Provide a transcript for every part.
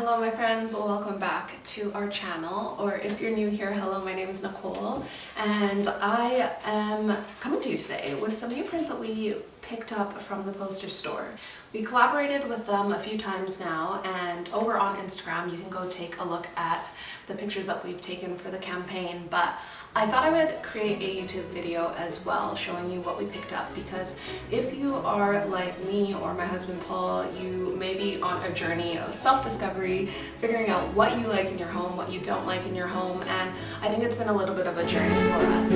Hello my friends, welcome back to our channel, or if you're new here, hello, my name is Nicole and I am coming to you today with some new prints that we picked up from the poster store. We collaborated with them a few times now, and over on Instagram you can go take a look at the pictures that we've taken for the campaign, but I thought I would create a YouTube video as well showing you what we picked up, because if you are like me or my husband Paul, you may be on a journey of self-discovery, figuring out what you like in your home, what you don't like in your home, and I think it's been a little bit of a journey for us.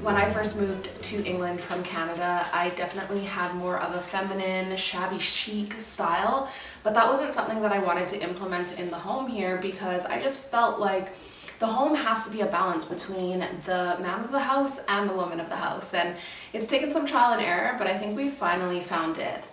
When I first moved to England from Canada, I definitely had more of a feminine, shabby chic style, but that wasn't something that I wanted to implement in the home here, because I just felt like the home has to be a balance between the man of the house and the woman of the house, and it's taken some trial and error, but I think we finally found it.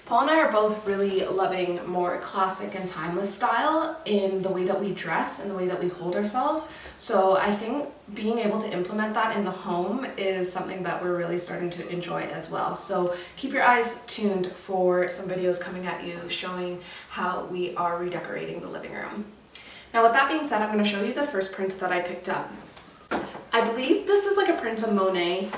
Paul and I are both really loving more classic and timeless style in the way that we dress and the way that we hold ourselves. So I think being able to implement that in the home is something that we're really starting to enjoy as well. So keep your eyes tuned for some videos coming at you showing how we are redecorating the living room. Now with that being said, I'm going to show you the first print that I picked up. I believe this is like a print of Monet.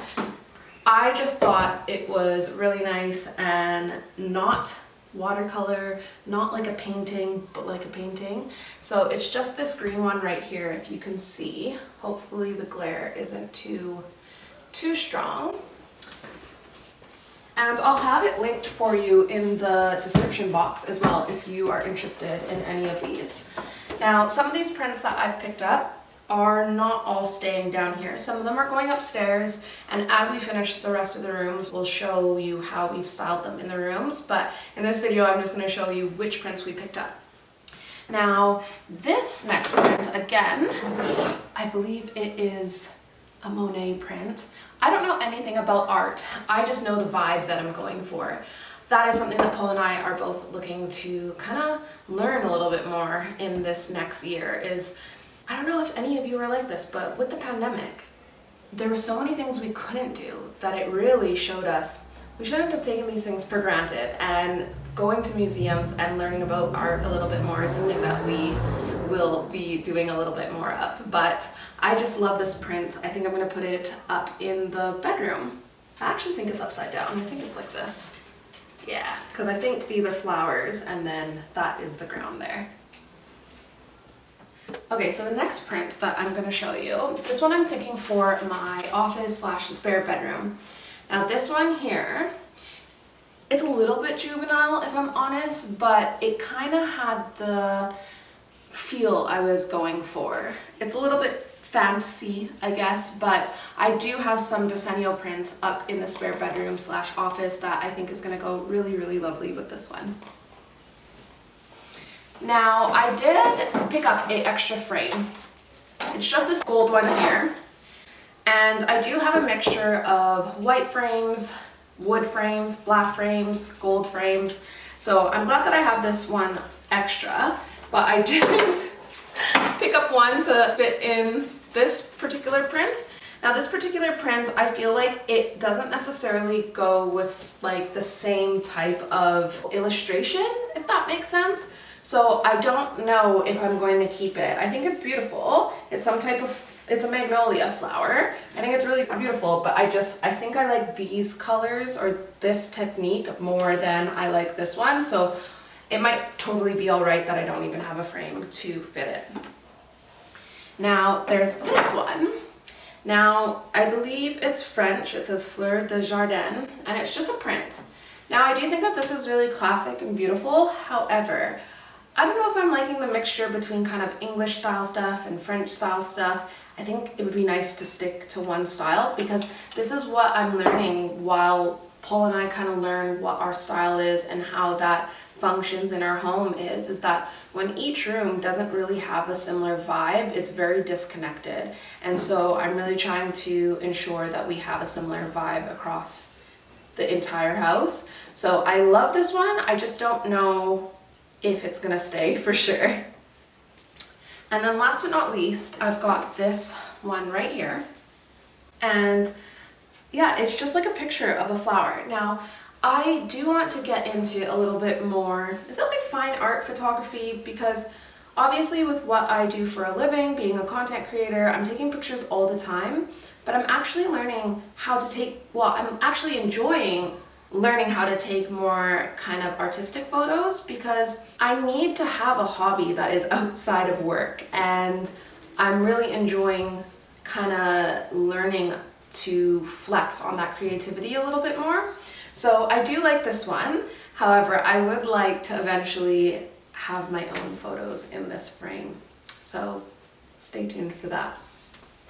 I just thought it was really nice and not watercolor, not like a painting, but like a painting. So it's just this green one right here, if you can see. Hopefully the glare isn't too strong. And I'll have it linked for you in the description box as well if you are interested in any of these. Now, some of these prints that I've picked up are not all staying down here. Some of them are going upstairs, and as we finish the rest of the rooms, we'll show you how we've styled them in the rooms. But in this video, I'm just going to show you which prints we picked up. Now, this next print, again, I believe it is a Monet print. I don't know anything about art. I just know the vibe that I'm going for. That is something that Paul and I are both looking to kind of learn a little bit more in this next year. I don't know if any of you are like this, but with the pandemic, there were so many things we couldn't do that it really showed us we shouldn't have taken these things for granted, and going to museums and learning about art a little bit more is something that we will be doing a little bit more of. But I just love this print. I think I'm going to put it up in the bedroom. I actually think it's upside down. I think it's like this. Yeah, because I think these are flowers and then that is the ground there. Okay, so the next print that I'm going to show you, this one I'm thinking for my office / spare bedroom. Now this one here, it's a little bit juvenile if I'm honest, but it kind of had the feel I was going for. It's a little bit fantasy, I guess, but I do have some decennial prints up in the spare bedroom / office that I think is going to go really, really lovely with this one. Now, I did pick up an extra frame. It's just this gold one here. And I do have a mixture of white frames, wood frames, black frames, gold frames. So I'm glad that I have this one extra, but I didn't pick up one to fit in this particular print. Now this particular print, I feel like it doesn't necessarily go with like the same type of illustration, if that makes sense. So I don't know if I'm going to keep it. I think it's beautiful. It's some type of, it's a magnolia flower. I think it's really beautiful, but I think I like these colors or this technique more than I like this one. So it might totally be all right that I don't even have a frame to fit it. Now there's this one. Now I believe it's French. It says Fleur de Jardin, and it's just a print. Now I do think that this is really classic and beautiful. However, I don't know if I'm liking the mixture between kind of English style stuff and French style stuff. I think it would be nice to stick to one style, because this is what I'm learning while Paul and I kind of learn what our style is and how that functions in our home is that when each room doesn't really have a similar vibe, it's very disconnected. And so I'm really trying to ensure that we have a similar vibe across the entire house. So I love this one. I just don't know if it's gonna stay for sure. And then last but not least, I've got this one right here. And yeah, it's just like a picture of a flower. Now, I do want to get into a little bit more, is it like fine art photography? Because obviously with what I do for a living, being a content creator, I'm taking pictures all the time, but I'm actually learning how to take, well, I'm actually enjoying learning how to take more kind of artistic photos, because I need to have a hobby that is outside of work, and I'm really enjoying kind of learning to flex on that creativity a little bit more. So I do like this one. However, I would like to eventually have my own photos in this frame. So stay tuned for that.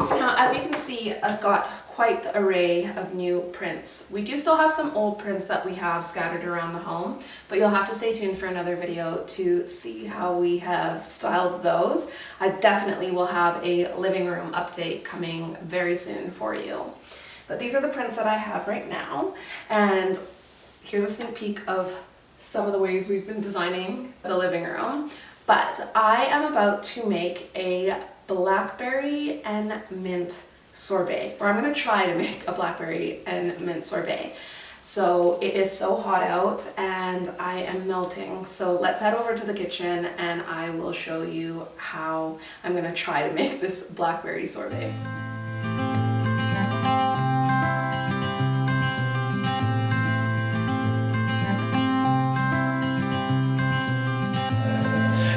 Now, as you can see, I've got quite the array of new prints. We do still have some old prints that we have scattered around the home, but you'll have to stay tuned for another video to see how we have styled those. I definitely will have a living room update coming very soon for you. But these are the prints that I have right now, and here's a sneak peek of some of the ways we've been designing the living room. But I am about to make a blackberry and mint sorbet, or I'm going to try to make a blackberry and mint sorbet. So it is so hot out and I am melting. So let's head over to the kitchen and I will show you how I'm going to try to make this blackberry sorbet.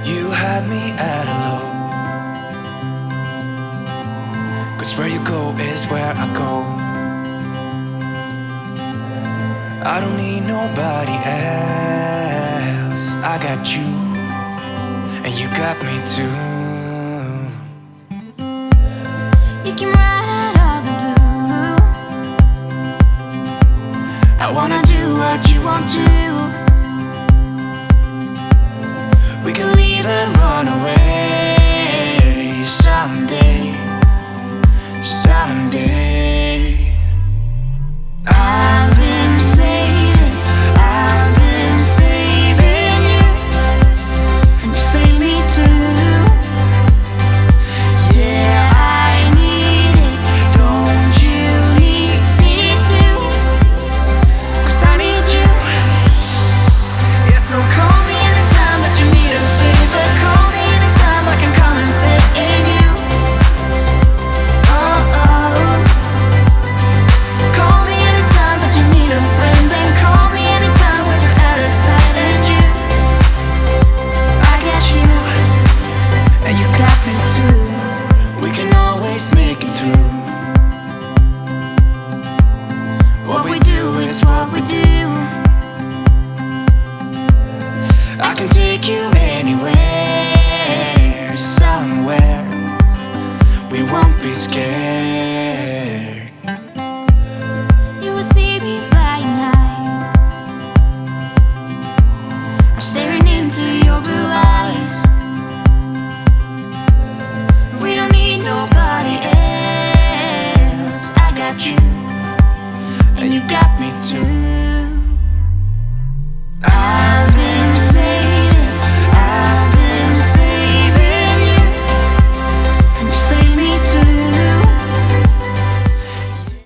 You had me at hello, 'cause where you go is where I go. I don't need nobody else. I got you, and you got me too. You came right out of the blue. I wanna do what you want